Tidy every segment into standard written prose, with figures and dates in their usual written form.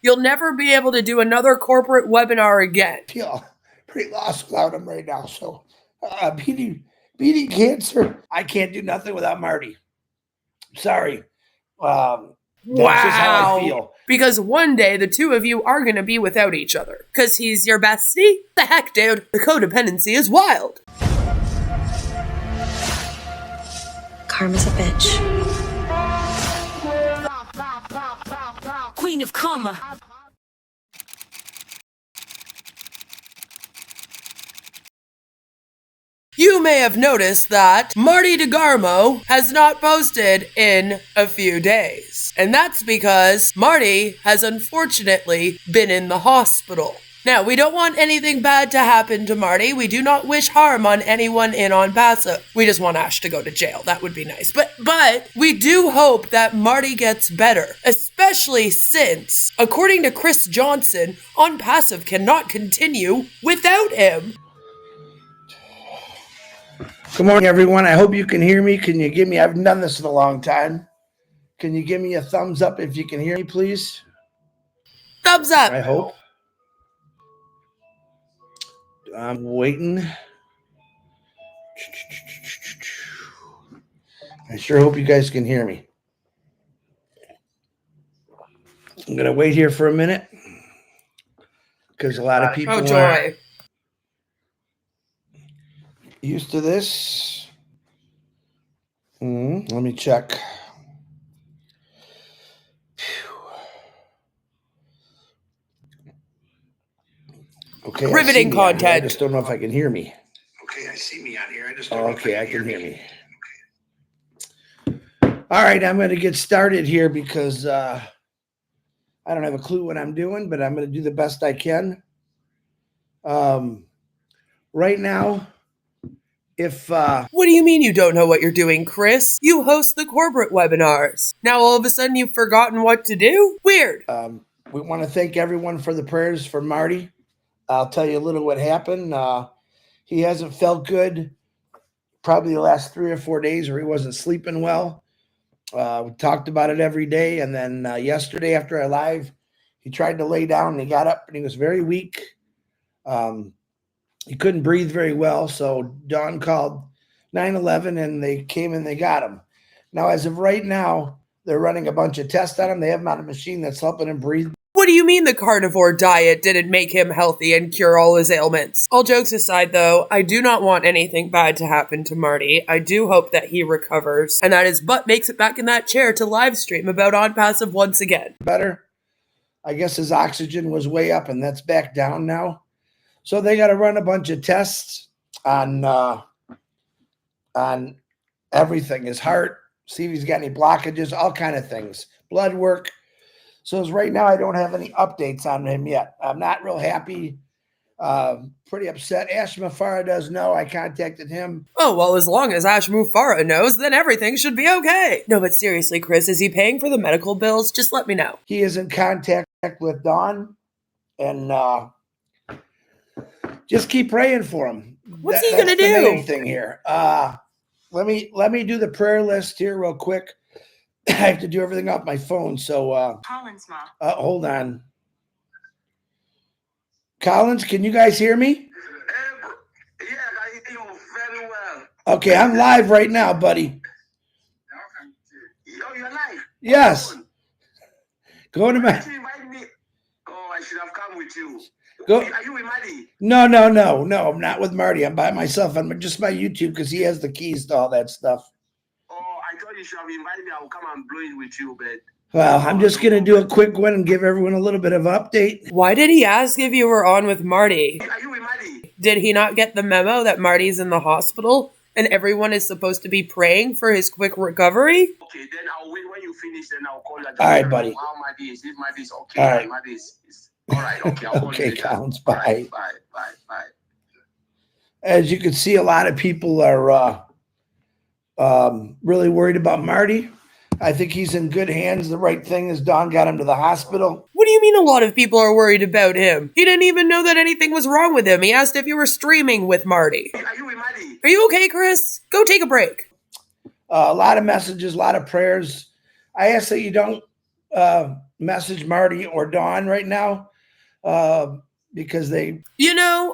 You'll never be able to do another corporate webinar again. I feel pretty lost without him right now. So, beating cancer, I can't do nothing without Marty. Sorry. That's just how I feel. Because one day the two of you are going to be without each other. Because he's your bestie? The heck, dude. The codependency is wild. Karma's a bitch. Queen of Karma. You may have noticed that Marty DeGarmo has not posted in a few days. And that's because Marty has unfortunately been in the hospital. Now, we don't want anything bad to happen to Marty. We do not wish harm on anyone in Onpassive. We just want Ash to go to jail. That would be nice. But we do hope that Marty gets better, especially since, according to Chris Johnson, Onpassive cannot continue without him. Good morning, everyone. I hope you can hear me. Can you give me, I haven't done this in a long time. Can you give me a thumbs up if you can hear me, please? Thumbs up. I hope. I'm waiting. I sure hope you guys can hear me. I'm going to wait here for a minute because a lot of people are used to this. Let me check. Okay, riveting content. I just don't know if I can hear me. Okay, I see me on here. I just don't know if I can hear me. All right, I'm going to get started here because I don't have a clue what I'm doing, but I'm going to do the best I can. Right now, if what do you mean you don't know what you're doing, Chris? You host the corporate webinars. Now all of a sudden you've forgotten what to do? Weird. We want to thank everyone for the prayers for Marty. I'll tell you a little what happened. He hasn't felt good probably the last 3 or 4 days, or he wasn't sleeping well. We talked about it every day. And then yesterday after our live, he tried to lay down and he got up and he was very weak. He couldn't breathe very well. So Dawn called 911 and they came and they got him. Now, as of right now, they're running a bunch of tests on him. They have him on a machine that's helping him breathe. What do you mean the carnivore diet didn't make him healthy and cure all his ailments? All jokes aside, though, I do not want anything bad to happen to Marty. I do hope that he recovers and that his butt makes it back in that chair to live stream about Onpassive once again. Better. I guess his oxygen was way up and that's back down now. So they got to run a bunch of tests on everything, his heart, see if he's got any blockages, all kind of things, blood work. So as right now, I don't have any updates on him yet. I'm not real happy, pretty upset. Ash Mufara does know. I contacted him. Oh, well, as long as Ash Mufara knows, then everything should be okay. No, but seriously, Chris, is he paying for the medical bills? Just let me know. He is in contact with Dawn, and just keep praying for him. What's he gonna do? That's the main thing here. Let me do the prayer list here real quick. I have to do everything off my phone. So Collins, Ma. Hold on. Collins, can you guys hear me? Yeah, I hear you very well. Okay, I'm live right now, buddy. Oh, you're live? Yes. Go to my. You invite me. Oh, I should have come with you. Go. Are you with Marty? No. I'm not with Marty. I'm by myself. I'm just my YouTube because he has the keys to all that stuff. Oh, I thought you should have invited me. I will come and blow it with you, but. Well, I'm just going to do a quick one and give everyone a little bit of update. Why did he ask if you were on with Marty? Are you with Marty? Did he not get the memo that Marty's in the hospital and everyone is supposed to be praying for his quick recovery? Okay, then I'll wait when you finish, then I'll call you. All right, buddy. How Marty is. If Marty is okay, all right. Marty is all right. Okay, I'll call okay, you. Collins, bye. Bye. As you can see, a lot of people are really worried about Marty. I think he's in good hands. The right thing is Dawn got him to the hospital. What do you mean a lot of people are worried about him? He didn't even know that anything was wrong with him. He asked if you were streaming with Marty. Are you with Marty? Are you okay, Chris? Go take a break. A lot of messages, a lot of prayers. I ask that you don't message Marty or Dawn right now because they...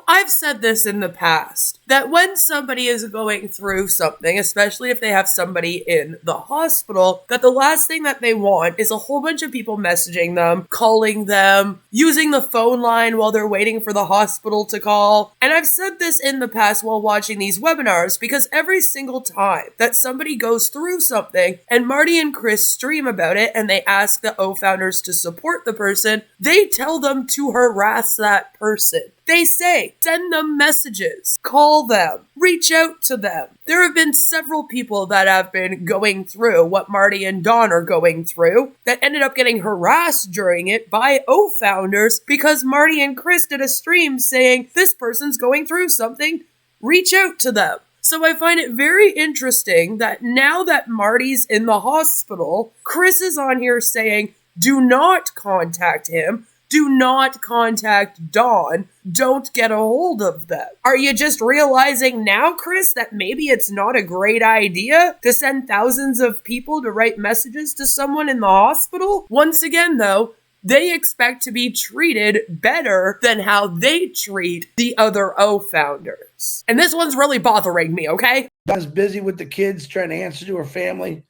I've said this in the past, that when somebody is going through something, especially if they have somebody in the hospital, that the last thing that they want is a whole bunch of people messaging them, calling them, using the phone line while they're waiting for the hospital to call. And I've said this in the past while watching these webinars, because every single time that somebody goes through something and Marty and Chris stream about it and they ask the O-founders to support the person, they tell them to harass that person. They say, send them messages, call them, reach out to them. There have been several people that have been going through what Marty and Dawn are going through that ended up getting harassed during it by O-founders because Marty and Chris did a stream saying, this person's going through something, reach out to them. So I find it very interesting that now that Marty's in the hospital, Chris is on here saying, do not contact him. Do not contact Dawn. Don't get a hold of them. Are you just realizing now, Chris, that maybe it's not a great idea to send thousands of people to write messages to someone in the hospital? Once again, though, they expect to be treated better than how they treat the other O-founders. And this one's really bothering me, okay? Dawn's busy with the kids trying to answer to her family.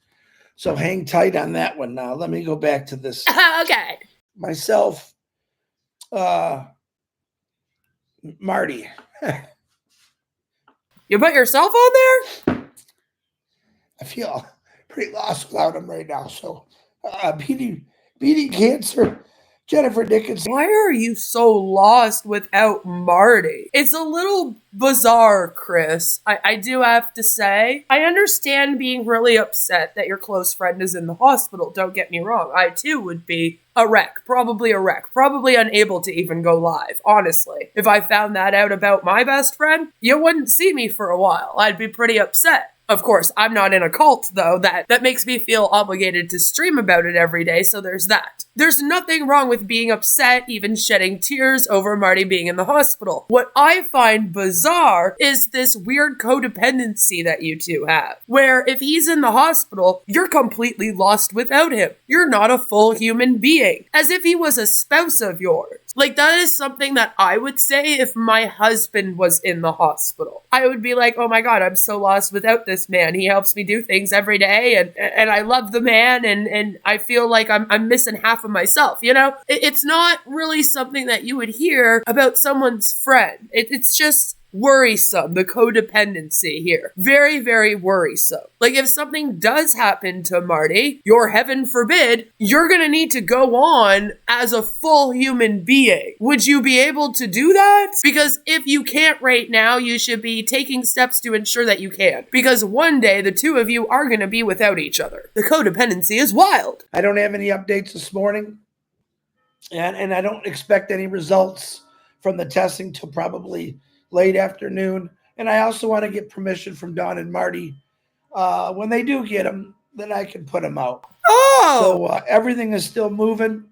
So hang tight on that one now. Let me go back to this. Okay. Myself... Marty. You put yourself on there? I feel pretty lost without him right now. So, beating cancer, Jennifer Dickinson. Why are you so lost without Marty? It's a little bizarre, Chris. I do have to say. I understand being really upset that your close friend is in the hospital. Don't get me wrong. I too would be a wreck, probably unable to even go live, honestly. If I found that out about my best friend, you wouldn't see me for a while. I'd be pretty upset. Of course, I'm not in a cult, though. That makes me feel obligated to stream about it every day, so there's that. There's nothing wrong with being upset, even shedding tears over Marty being in the hospital. What I find bizarre is this weird codependency that you two have, where if he's in the hospital, you're completely lost without him. You're not a full human being, as if he was a spouse of yours. Like, that is something that I would say if my husband was in the hospital. I would be like, oh my God, I'm so lost without this man. He helps me do things every day, and I love the man, and I feel like I'm missing half of myself, It's not really something that you would hear about someone's friend. It's just worrisome, the codependency here. Very, very worrisome. Like, if something does happen to Marty, your heaven forbid, you're gonna need to go on as a full human being. Would you be able to do that? Because if you can't right now, you should be taking steps to ensure that you can. Because one day, the two of you are gonna be without each other. The codependency is wild. I don't have any updates this morning, and I don't expect any results from the testing till probably late afternoon. And I also want to get permission from Dawn and Marty. When they do get them, then I can put them out. Oh! So everything is still moving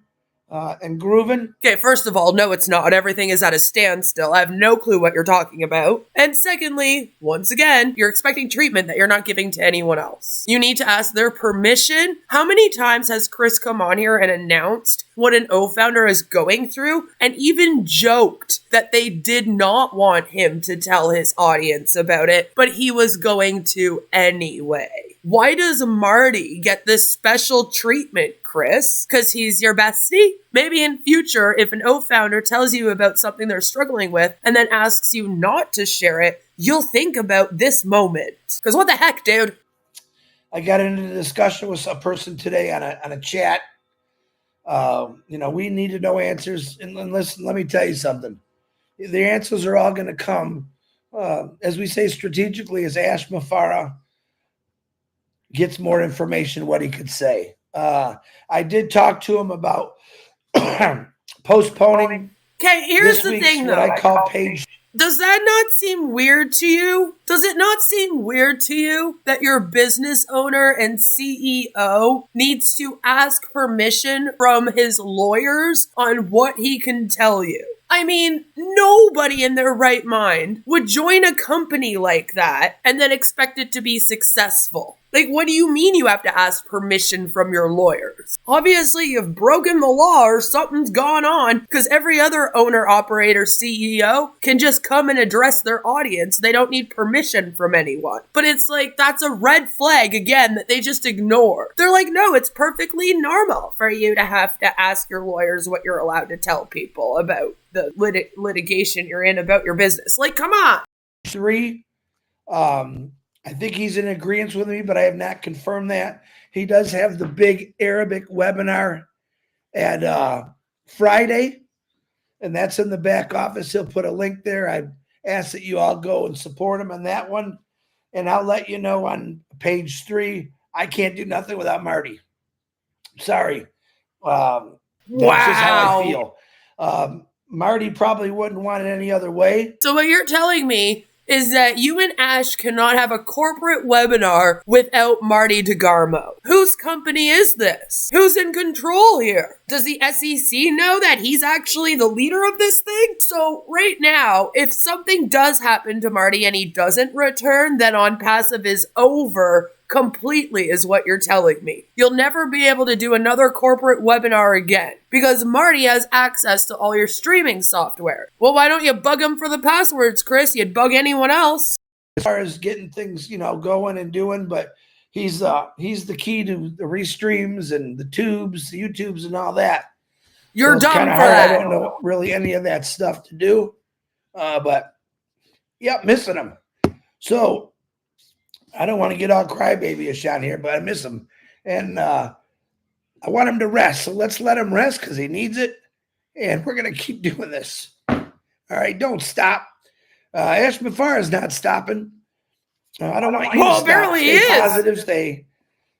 and grooving. Okay, first of all, no, it's not. Everything is at a standstill. I have no clue what you're talking about. And secondly, once again, you're expecting treatment that you're not giving to anyone else. You need to ask their permission. How many times has Chris come on here and announced what an O-founder is going through, and even joked that they did not want him to tell his audience about it, but he was going to anyway? Why does Marty get this special treatment, Chris? Because he's your bestie? Maybe in future, if an O-founder tells you about something they're struggling with and then asks you not to share it, you'll think about this moment. Because what the heck, dude? I got into a discussion with a person today on a chat. We need to know answers. And listen, let me tell you something. The answers are all going to come, as we say strategically, as Ash Mafara gets more information, what he could say. I did talk to him about postponing. Okay, here's the thing, though. What I call page. Does that not seem weird to you? Does it not seem weird to you that your business owner and CEO needs to ask permission from his lawyers on what he can tell you? I mean, nobody in their right mind would join a company like that and then expect it to be successful. Like, what do you mean you have to ask permission from your lawyers? Obviously, you've broken the law or something's gone on, because every other owner, operator, CEO can just come and address their audience. They don't need permission from anyone. But it's like, that's a red flag, again, that they just ignore. They're like, no, it's perfectly normal for you to have to ask your lawyers what you're allowed to tell people about the litigation you're in about your business. Like, come on. 3, I think he's in agreement with me, but I have not confirmed that. He does have the big Arabic webinar at Friday, and that's in the back office. He'll put a link there. I ask that you all go and support him on that one. And I'll let you know on page 3, I can't do nothing without Marty. Sorry. That's just how I feel. Marty probably wouldn't want it any other way. So what you're telling me is that you and Ash cannot have a corporate webinar without Marty DeGarmo. Whose company is this? Who's in control here? Does the SEC know that he's actually the leader of this thing? So right now, if something does happen to Marty and he doesn't return, then Onpassive is over completely, is what you're telling me. You'll never be able to do another corporate webinar again because Marty has access to all your streaming software. Well, why don't you bug him for the passwords, Chris? You'd bug anyone else. As far as getting things, going and doing, but he's the key to the restreams and the tubes, the YouTubes and all that. You're so dumb for hard. that. I don't know really any of that stuff to do. But yeah, missing him. So I don't want to get all crybaby-ish on here, but I miss him. And I want him to rest. So let's let him rest because he needs it. And we're going to keep doing this. All right, don't stop. Ash Mafar is not stopping. I don't want you to stop. Apparently Stay he is. positive.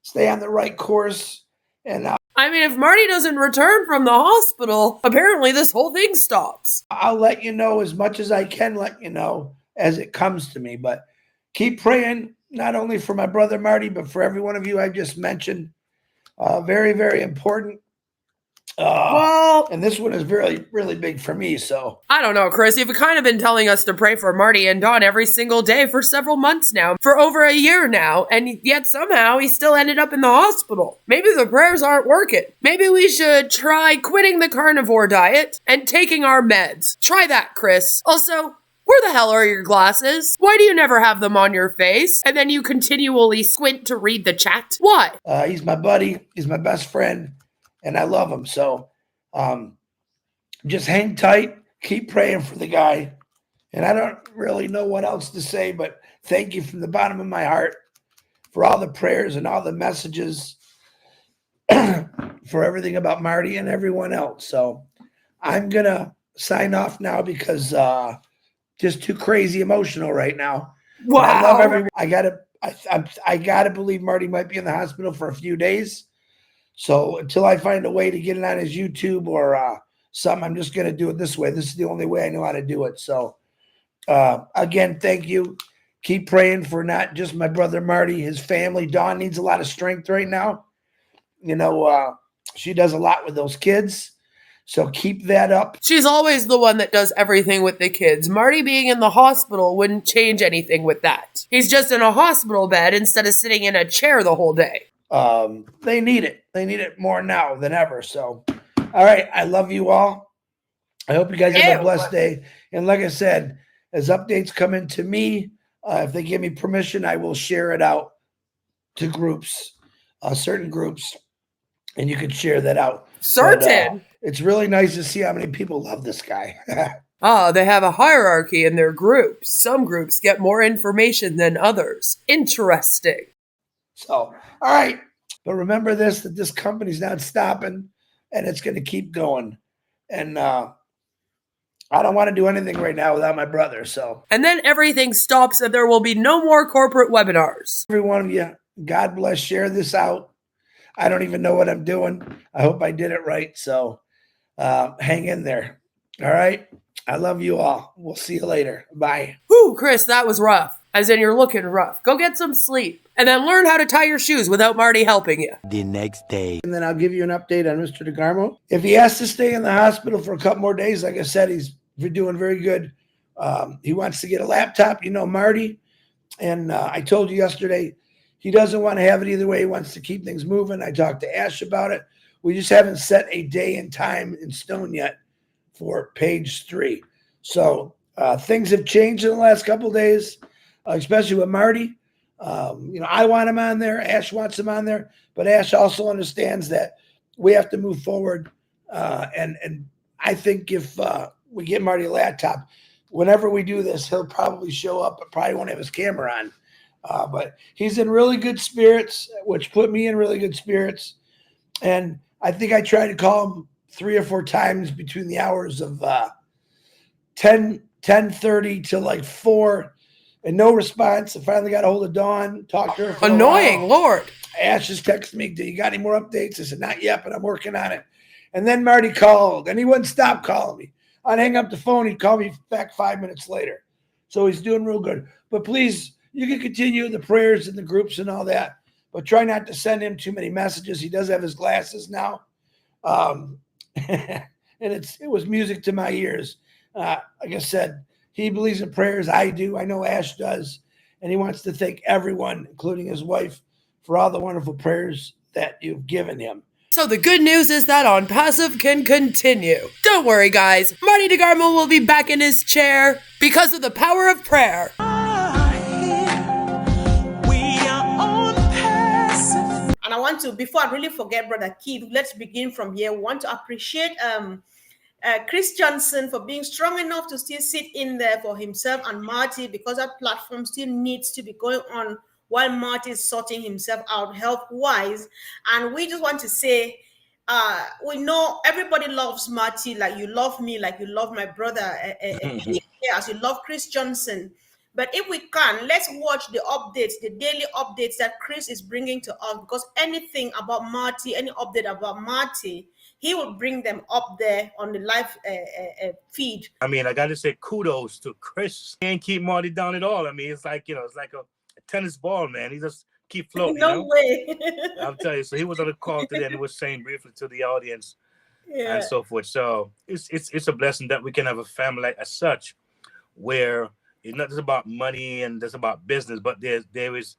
Stay on the right course. And I mean, if Marty doesn't return from the hospital, apparently this whole thing stops. I'll let you know as much as I can let you know as it comes to me. But keep praying. Not only for my brother Marty, but for every one of you I just mentioned. Very, very important. And this one is really, really big for me. So I don't know, Chris. You've kind of been telling us to pray for Marty and Dawn every single day for several months now, for over a year now, and yet somehow he still ended up in the hospital. Maybe the prayers aren't working. Maybe we should try quitting the carnivore diet and taking our meds. Try that, Chris. Also, where the hell are your glasses? Why do you never have them on your face? And then you continually squint to read the chat? Why? He's my buddy. He's my best friend. And I love him. So just hang tight. Keep praying for the guy. And I don't really know what else to say, but thank you from the bottom of my heart for all the prayers and all the messages for everything about Marty and everyone else. So I'm going to sign off now because just too crazy emotional right now. Wow. But I love everyone. I gotta believe Marty might be in the hospital for a few days. So until I find a way to get it on his YouTube or something, I'm just gonna do it this way. This is the only way I know how to do it. So again, thank you. Keep praying for not just my brother Marty, his family. Dawn needs a lot of strength right now. She does a lot with those kids. So keep that up. She's always the one that does everything with the kids. Marty being in the hospital wouldn't change anything with that. He's just in a hospital bed instead of sitting in a chair the whole day. They need it. They need it more now than ever. So, all right. I love you all. I hope you guys have a blessed day. And like I said, as updates come into me, if they give me permission, I will share it out to groups, certain groups, and you can share that out. Certain. But, it's really nice to see how many people love this guy. They have a hierarchy in their groups. Some groups get more information than others. Interesting. So, all right. But remember this, that this company's not stopping and it's going to keep going. And I don't want to do anything right now without my brother. So, and then everything stops and there will be no more corporate webinars. Every one of you, God bless, share this out. I don't even know what I'm doing. I hope I did it right. So, hang in there. All right. I love you all. We'll see you later. Bye. Whew, Chris, that was rough. As in, you're looking rough. Go get some sleep. And then learn how to tie your shoes without Marty helping you. The next day. And then I'll give you an update on Mr. DeGarmo. If he has to stay in the hospital for a couple more days, like I said, he's doing very good. He wants to get a laptop, Marty. And I told you yesterday, He doesn't want to have it either way. He wants to keep things moving. I talked to Ash about it. We just haven't set a day and time in stone yet for page 3. So things have changed in the last couple of days, especially with Marty. I want him on there. Ash wants him on there, but Ash also understands that we have to move forward. And I think if we get Marty a laptop, whenever we do this, he'll probably show up, but probably won't have his camera on. But he's in really good spirits, which put me in really good spirits. And I think I tried to call him 3 or 4 times between the hours of 10:30 to like 4, and no response. I finally got a hold of Dawn, talked to her for Annoying, a while. Lord. Ash just texted me, "Do you got any more updates?" I said, "Not yet, but I'm working on it." And then Marty called, and he wouldn't stop calling me. I'd hang up the phone. He'd call me back 5 minutes later. So he's doing real good. But please, you can continue the prayers and the groups and all that, but try not to send him too many messages. He does have his glasses now. And it was music to my ears. Like I said, he believes in prayers. I do. I know Ash does. And he wants to thank everyone, including his wife, for all the wonderful prayers that you've given him. So the good news is that Onpassive can continue. Don't worry, guys. Marty DeGarmo will be back in his chair because of the power of prayer. And I want to, before I really forget, Brother Keith, let's begin from here. We want to appreciate Chris Johnson for being strong enough to still sit in there for himself and Marty, because that platform still needs to be going on while Marty is sorting himself out health-wise. And we just want to say, we know everybody loves Marty like you love me, like you love my brother, as you love Chris Johnson. But if we can, let's watch the updates, the daily updates that Chris is bringing to us, because anything about Marty, any update about Marty, he will bring them up there on the live feed. I mean, I got to say kudos to Chris. He ain't keep Marty down at all. I mean, it's like, it's like a tennis ball, man. He just keep floating. No way. I'll tell you. So he was on a call today and he was saying briefly to the audience and so forth. So it's a blessing that we can have a family as such, where it's not just about money and just about business, but there is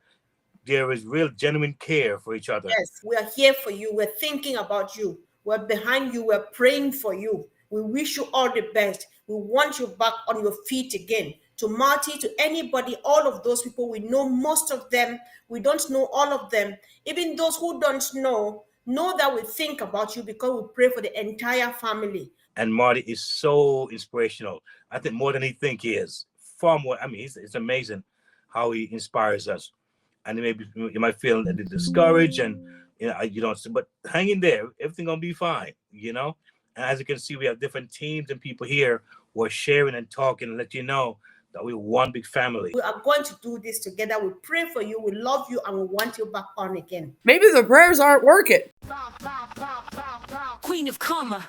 real genuine care for each other. Yes, we are here for you. We're thinking about you. We're behind you. We're praying for you. We wish you all the best. We want you back on your feet again. To Marty, to anybody, all of those people, we know most of them. We don't know all of them. Even those who don't know that we think about you, because we pray for the entire family. And Marty is so inspirational. I think more than he think he is. Far more. I mean, it's amazing how he inspires us. And maybe you might feel discouraged and you don't, but hang in there. Everything gonna be fine, And as you can see, we have different teams and people here who are sharing and talking and let you know that we're one big family. We are going to do this together. We pray for you. We love you, and we want you back on again. Maybe the prayers aren't working. Queen of Karma.